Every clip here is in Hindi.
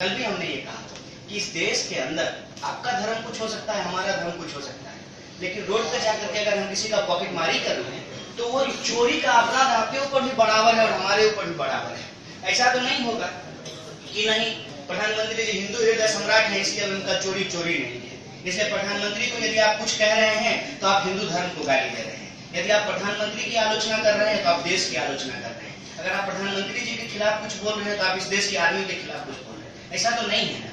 कल भी हमने ये कहा कि इस देश के अंदर आपका धर्म कुछ हो सकता है, हमारा धर्म कुछ हो सकता है, लेकिन रोड पे जाकर के अगर हम किसी का पॉकेट मारी कर रहे हैं तो वो चोरी का अपराध आपके ऊपर भी बराबर है और हमारे ऊपर भी बराबर है। ऐसा तो नहीं होगा कि नहीं प्रधानमंत्री जी हिंदू हृदय सम्राट है इसलिए उनका चोरी चोरी नहीं है, इसलिए प्रधानमंत्री को यदि आप कुछ कह रहे हैं तो आप हिंदू धर्म को गाली दे रहे हैं, यदि आप प्रधानमंत्री की आलोचना कर रहे हैं तो आप देश की आलोचना कर रहे हैं, अगर आप प्रधानमंत्री जी के खिलाफ कुछ बोल रहे हैं तो आप इस देश की आर्मी के खिलाफ कुछ बोल रहे हैं। ऐसा तो नहीं है ना।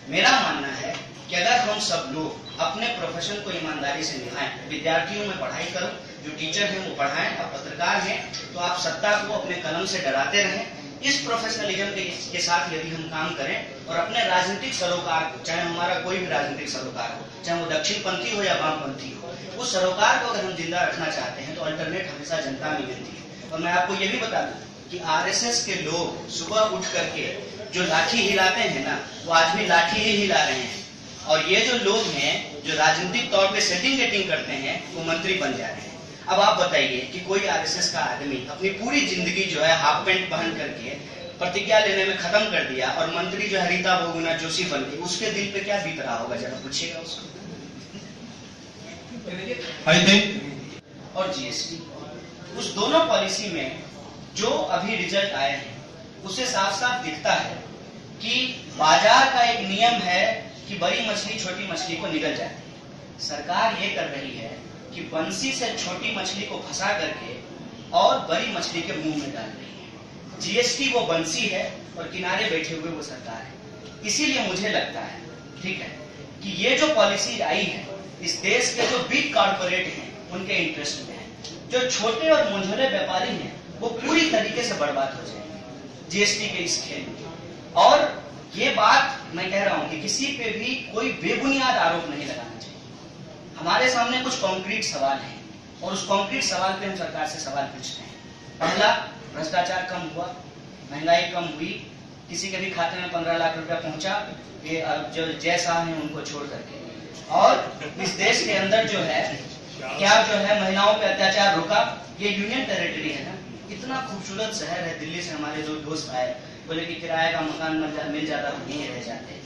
मेरा मानना है कि अगर हम सब लोग अपने प्रोफेशन को ईमानदारी से निभाएं, विद्यार्थियों में पढ़ाई करो, जो टीचर हैं वो पढ़ाएं, आप पत्रकार हैं तो आप सत्ता को अपने कलम से डराते रहें। इस प्रोफेशनलिज्म के साथ यदि हम काम करें और अपने राजनीतिक सरोकार को, चाहे हमारा कोई भी राजनीतिक सरोकार हो, चाहे वो दक्षिणपंथी हो या वामपंथी हो, उस सरोकार को अगर हम जिंदा रखना चाहते हैं तो अल्टरनेट हमेशा जनता में मिलती है। और मैं आपको ये भी बता दूं कि आरएसएस के लोग सुबह उठ करके जो लाठी हिलाते हैं ना, वो आज भी लाठी ही हिला रहे हैं, और ये जो लोग हैं जो राजनीतिक तौर पे सेटिंग गेटिंग करते हैं वो मंत्री बन जा रहे हैं। अब आप बताइए कि कोई आरएसएस का आदमी अपनी पूरी जिंदगी जो है हाफ पैंट पहन करके प्रतिज्ञा लेने में खत्म कर दिया और मंत्री जो है रीता बहुगुणा जोशी बन गई, उसके दिल पे क्या बीत रहा होगा, जरा पूछिएगा उसको। और जीएसटी, उस दोनों पॉलिसी में जो अभी रिजल्ट आए हैं उससे साफ साफ दिखता है कि बाजार का एक नियम है कि बड़ी मछली छोटी मछली को निगल जाती है। सरकार ये कर रही है कि बंसी से छोटी मछली को फंसा करके और बड़ी मछली के मुंह में डाल रही है। जीएसटी वो बंसी है और किनारे बैठे हुए वो सरकार है। इसीलिए मुझे लगता है, ठीक है, कि ये जो पॉलिसी आई है इस देश के जो बिग कॉर्पोरेट हैं उनके इंटरेस्ट में है। जो छोटे और मंझोले व्यापारी हैं वो पूरी तरीके से बर्बाद हो जाएंगे जीएसटी के इस खेल में। और ये बात मैं कह रहा हूं कि किसी पे भी कोई बेबुनियाद आरोप नहीं लगाना चाहिए। हमारे सामने कुछ कॉन्क्रीट सवाल हैं और उस कॉन्क्रीट सवाल पे हम सरकार से सवाल पूछते हैं। पहला, भ्रष्टाचार कम हुआ, महंगाई कम हुई, किसी के भी खाते में 15 लाख रुपया पहुंचा, ये जो जय साहब हैं उनको छोड़ करके, और इस देश के अंदर जो है क्या जो है महिलाओं पे अत्याचार रुका। ये यूनियन टेरिटरी है ना, इतना खूबसूरत शहर है। दिल्ली से हमारे दो दोस्त आए, बोले कि किराए का मकान मिल जाता तो यहीं रह जाते।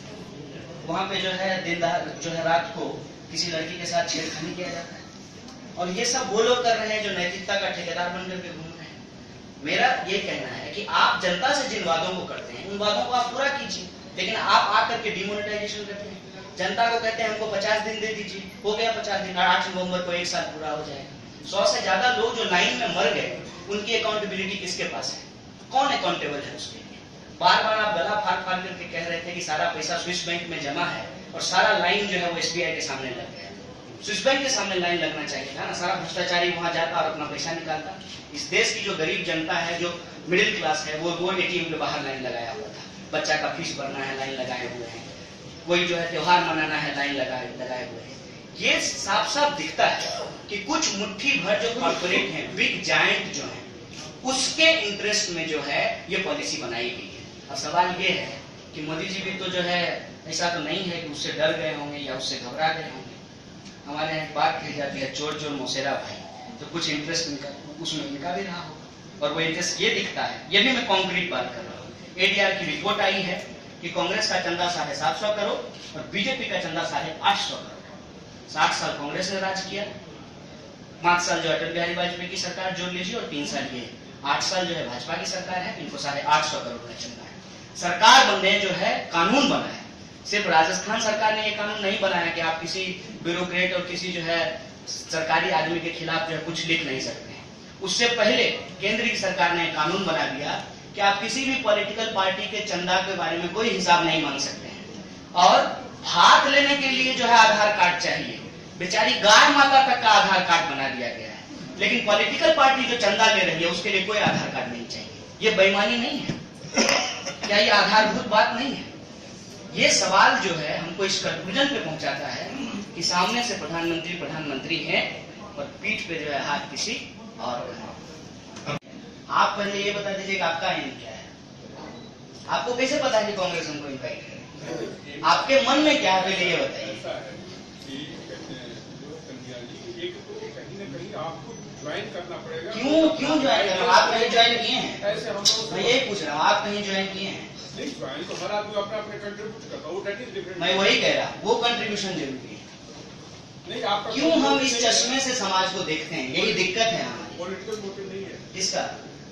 वहाँ पे जो है दिन जो है रात को किसी लड़की के साथ छेड़खानी किया जाता है, और ये सब वो लोग कर रहे हैं जो नैतिकता का ठेकेदार बनकर के घूम रहे हैं। मेरा ये कहना है कि आप जनता से जिन वादों को करते हैं उन वादों को आप पूरा कीजिए, लेकिन आप आकर के डिमोनेटाइजेशन करते हैं। जनता को कहते हैं हमको 50 दिन दे दीजिए, हो गया 50 दिन, 8 नवंबर को 1 साल पूरा हो जाएगा। 100 से ज्यादा लोग जो लाइन में मर गए उनकी अकाउंटेबिलिटी किसके पास है? कौन अकाउंटेबल है उसके लिए? बार बार आप गला फाड़ फाड़ करके कह रहे थे कि सारा पैसा स्विस बैंक में जमा है और सारा लाइन जो है वो एसबीआई के सामने लग गया। स्विस बैंक के सामने लाइन लगना चाहिए था ना, सारा भ्रष्टाचारी वहां जाता और अपना पैसा निकालता। इस देश की जो गरीब जनता है, जो मिडिल क्लास है, वो एटीएम के बाहर लाइन लगाया हुआ था। बच्चा का फीस भरना है, लाइन लगाए हुए हैं, कोई जो है त्योहार मनाना है, लाइन लगाए हुए हैं। ये साफ साफ दिखता है कि कुछ मुट्ठी भर जो कॉर्पोरेट हैं, बिग जायंट जो है, उसके इंटरेस्ट में जो है ये पॉलिसी बनाई गई है। अब सवाल ये है कि मोदी जी भी तो जो है ऐसा तो नहीं है कि उससे डर गए होंगे या उससे घबरा गए होंगे। हमारे यहाँ बात कही जाती है चोर चोर मौसेरा भाई, तो कुछ इंटरेस्ट उसमें इनका भी रहा होगा, और वो इंटरेस्ट ये दिखता है। ये भी मैं कॉन्क्रीट बात कर रहा हूँ। एडीआर की रिपोर्ट आई है कि कांग्रेस का चंदा 750 करोड़ और बीजेपी का चंदा 850 करोड़। 60 साल कांग्रेस ने राज किया, 5 साल जो अटल बिहारी वाजपेयी की सरकार जोड़ लीजिए, और 3 साल ये 8 साल जो है भाजपा की सरकार है, इनको 850 करोड़ का चंदा है। सरकार बनने जो है कानून बना है। सिर्फ राजस्थान सरकार ने ये कानून नहीं बनाया कि आप किसी ब्यूरोक्रेट और किसी जो है सरकारी आदमी के खिलाफ जो है कुछ लिख नहीं सकते हैं। उससे पहले केंद्र की सरकार ने कानून बना दिया कि आप किसी भी पॉलिटिकल पार्टी के चंदा के बारे में कोई हिसाब नहीं मांग सकते हैं, और हाथ लेने के लिए जो है आधार कार्ड चाहिए। बेचारी गाय माता तक का आधार कार्ड बना दिया गया है, लेकिन पॉलिटिकल पार्टी जो चंदा ले रही है उसके लिए कोई आधार कार्ड नहीं चाहिए। ये बेईमानी नहीं है क्या? ये आधारभूत बात नहीं है? ये सवाल जो है हमको इस कंक्लूजन पे पहुंचाता है कि सामने से प्रधानमंत्री हैं और पीठ पे जो है हाथ किसी और का है। आप पहले ये बता दीजिए कि आपका एम क्या है? आपको कैसे पता है कि कांग्रेस हमको इनवाइट करे? आपके मन में क्या है पहले ये बताइए। ज्वाइन करना पड़ेगा। क्यों ज्वाइन करना? आप कहीं ज्वाइन किए हैं? मैं यही पूछ रहा हूँ, आप कहीं ज्वाइन किए हैं? नहीं, ज्वाइन तो हर आदमी अपना अपने कंट्रीब्यूट करता है, वो दैट इज डिफरेंट। मैं वही कह रहा हूँ, वो कंट्रीब्यूशन जरूरी है। नहीं, आपका क्यों हम इस चश्मे से समाज को देखते हैं, यही दिक्कत है हमारी। पॉलिटिकल मोटिव नहीं है इसका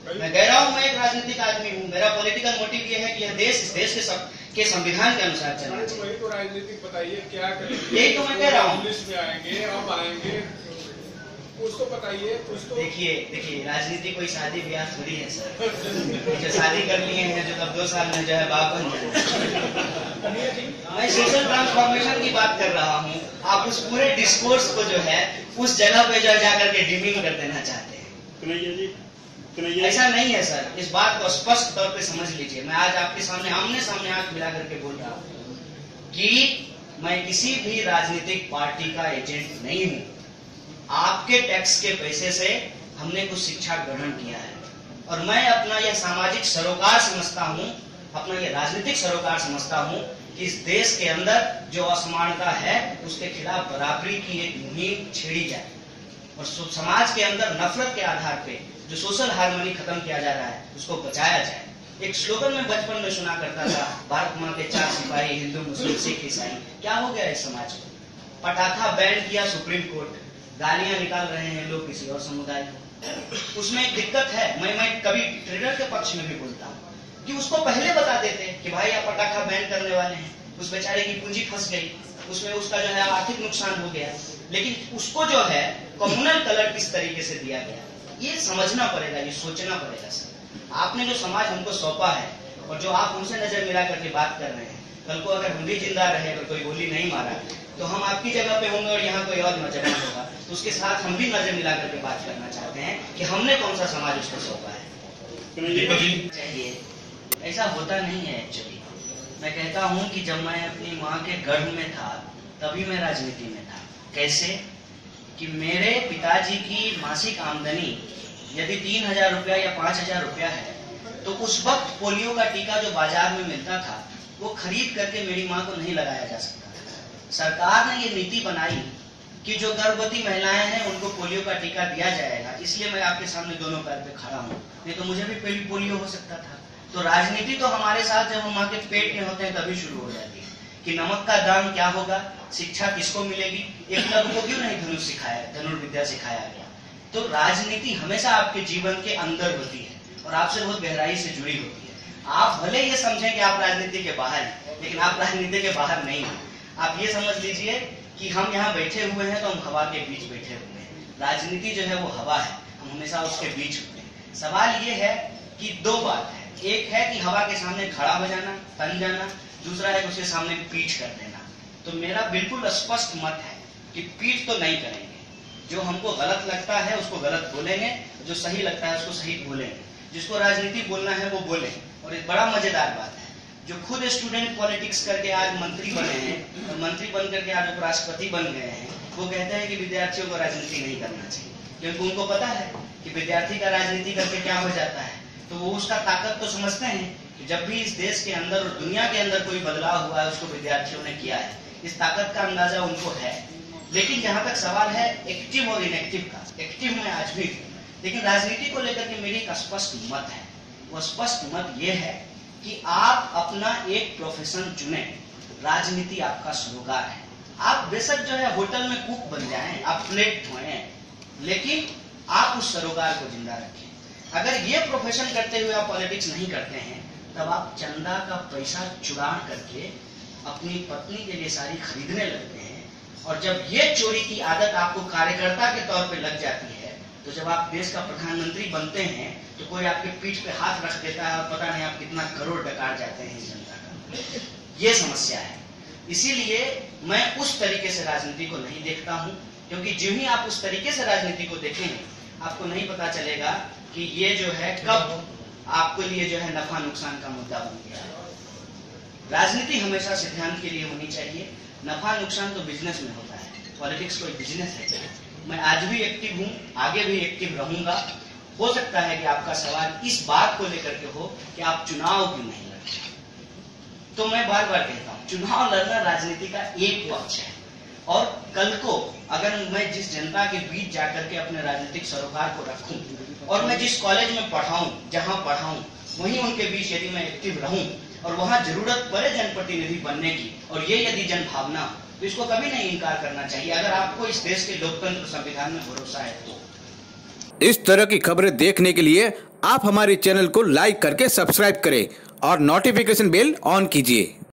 मैं कह रहा हूँ, मैं एक राजनीतिक आदमी हूँ, मेरा पॉलिटिकल मोटिव ये है कि यह देश इस देश के संविधान के अनुसार चलना तो चाहिए। वही तो राजनीतिक बताइए क्या करेंगे। यही तो मैं कह रहा हूँ। पुलिस में आएंगे, अब आएंगे, कुछ तो बताइए, कुछ तो। देखिए राजनीति कोई शादी ब्याह थोड़ी है सर। जो शादी कर लिए हैं, जो तब 2 साल में जो है बाप बन जाए। मैं सोशल ट्रांसफॉर्मेशन की बात कर रहा हूँ। आप उस पूरे डिस्कोर्स को जो है उस जगह पे जो जाकर के डिमिंग कर देना चाहते हैं। ऐसा नहीं है सर, इस बात को स्पष्ट तौर पे समझ लीजिए। मैं आज आपके सामने आमने सामने आंख मिला करके बोल रहा हूँ कि मैं किसी भी राजनीतिक पार्टी का एजेंट नहीं हूँ। आपके टैक्स के पैसे से हमने कुछ शिक्षा ग्रहण किया है और मैं अपना यह सामाजिक सरोकार समझता हूँ, अपना यह राजनीतिक सरोकार समझता हूँ कि इस देश के अंदर जो असमानता है उसके खिलाफ बराबरी की एक मुहिम छेड़ी जाए और समाज के अंदर नफरत के आधार पे जो सोशल हार्मनी खत्म किया जा रहा है उसको बचाया जाए। एक स्लोगन में बचपन में सुना करता था, भारत माँ के 4 सिपाही, हिंदू मुस्लिम सिख ईसाई। क्या हो गया इस समाज को? पटाखा बैन किया सुप्रीम कोर्ट, गालियां निकाल रहे हैं लोग किसी और समुदाय को। उसमें एक दिक्कत है। मैं कभी ट्रेडर के पक्ष में भी बोलता हूँ कि उसको पहले बता देते कि भाई आप पटाखा बैन करने वाले हैं, उस बेचारे की पूंजी फंस गई, उसमें उसका जो है आर्थिक नुकसान हो गया, लेकिन उसको जो है कम्युनल कलर किस तरीके से दिया गया, ये समझना पड़ेगा, ये सोचना पड़ेगा सर। आपने जो समाज हमको सौंपा है और जो आप हमसे नजर मिला करके बात कर रहे हैं, कल को अगर हम भी जिंदा रहे, अगर कोई गोली नहीं मारा तो हम आपकी जगह पे होंगे और यहाँ कोई और नौजवान होगा तो उसके साथ हम भी नजर मिला करके बात करना चाहते हैं कि हमने कौन सा समाज उसको सौंपा है। चाहिए ऐसा होता नहीं है एक्चुअली। मैं कहता हूँ कि जब मैं अपनी माँ के गर्भ में था तभी मैं राजनीति में था। कैसे कि मेरे पिताजी की मासिक आमदनी यदि 3,000 रुपया या 5,000 रुपया है तो उस वक्त पोलियो का टीका जो बाजार में मिलता था वो खरीद करके मेरी माँ को नहीं लगाया जा सकता था। सरकार ने ये नीति बनाई कि जो गर्भवती महिलाएं हैं उनको पोलियो का टीका दिया जाएगा, इसलिए मैं आपके सामने दोनों पैर पे खड़ा हूँ, नहीं तो मुझे भी पोलियो हो सकता था। तो राजनीति तो हमारे साथ जब हम माँ के पेट में होते हैं तभी शुरू हो जाती है कि नमक का दाम क्या होगा, शिक्षा किसको मिलेगी। एकलव्य को क्यों नहीं धनुर्विद्या सिखाया गया? तो राजनीति हमेशा आपके जीवन के अंदर होती है और आपसे बहुत गहराई से जुड़ी होती है। आप भले ये समझें कि आप राजनीति के बाहर हैं, लेकिन आप राजनीति के बाहर नहीं हैं। आप ये समझ लीजिए कि हम यहाँ बैठे हुए हैं तो हम हवा के बीच बैठे हुए हैं। राजनीति जो है वो हवा है, हम हमेशा उसके बीच होते हैं। सवाल ये है कि 2 बात है, एक है कि हवा के सामने खड़ा हो जाना, तन जाना, दूसरा है उसके सामने पीठ कर देना। तो मेरा बिल्कुल स्पष्ट मत है कि पीठ तो नहीं करेंगे। जो हमको गलत लगता है उसको गलत बोलेंगे, जो सही लगता है उसको सही बोलेंगे, जिसको राजनीति बोलना है वो बोले। और एक बड़ा मजेदार बात है, जो खुद स्टूडेंट पॉलिटिक्स करके आज मंत्री बने हैं और मंत्री बन करके आज उपराष्ट्रपति बन गए हैं, वो कहते हैं कि विद्यार्थियों को राजनीति नहीं करना चाहिए, क्योंकि उनको पता है कि विद्यार्थी का राजनीति करके क्या हो जाता है। तो वो उसका ताकत तो समझते हैं कि जब भी इस देश के अंदर और दुनिया के अंदर कोई बदलाव हुआ है उसको विद्यार्थियों ने किया है, इस ताकत का अंदाजा उनको है। लेकिन जहां तक सवाल है एक्टिव और इनएक्टिव का, एक्टिव में आज भी हूं, लेकिन राजनीति को लेकर के मेरी एक स्पष्ट मत है। वो स्पष्ट मत ये है कि आप अपना एक प्रोफेशन चुने, राजनीति आपका सरोकार है। आप बेशक जो है होटल में कुक बन जाएं, आप प्लेट धोएं, लेकिन आप उस सरोकार को जिंदा रखें। अगर ये प्रोफेशन करते हुए आप पॉलिटिक्स नहीं करते हैं तब आप चंदा का पैसा चुरा करके अपनी पत्नी के लिए साड़ी खरीदने लगते हैं, और जब ये चोरी की आदत आपको कार्यकर्ता के तौर पे लग जाती है तो जब आप देश का प्रधानमंत्री बनते हैं तो कोई आपके पीठ पे हाथ रख देता है और पता नहीं आप कितना करोड़ डकार जाते हैं इस जनता का। ये समस्या है। इसीलिए मैं उस तरीके से राजनीति को नहीं देखता हूं, क्योंकि जो ही आप उस तरीके से राजनीति को देखेंगे आपको नहीं पता चलेगा कि ये जो है कब आपके लिए जो है नफा नुकसान का मुद्दा बन गया है। राजनीति हमेशा सिद्धांत के लिए होनी चाहिए। नफा नुकसान तो बिजनेस में होता है, पॉलिटिक्स कोई बिजनेस है। मैं आज भी एक्टिव हूँ, आगे भी एक्टिव रहूंगा। हो सकता है कि आपका सवाल इस बात को लेकर के हो कि आप चुनाव क्यों नहीं लड़ते, तो मैं बार बार कहता हूँ चुनाव लड़ना राजनीति का एक पक्ष है, और कल को अगर मैं जिस जनता के बीच जाकर के अपने राजनीतिक सरोकार को रखूं और मैं जिस कॉलेज में पढ़ाऊं, जहां पढ़ाऊं, वहीं उनके बीच यदि मैं एक्टिव रहूं और वहां जरूरत पड़े जनप्रतिनिधि बनने की, और ये यदि जन भावना हो, तो इसको कभी नहीं इनकार करना चाहिए, अगर आपको इस देश के लोकतंत्र संविधान में भरोसा है तो। इस तरह की खबरें देखने के लिए आप हमारे चैनल को लाइक करके सब्सक्राइब करें और नोटिफिकेशन बेल ऑन कीजिए।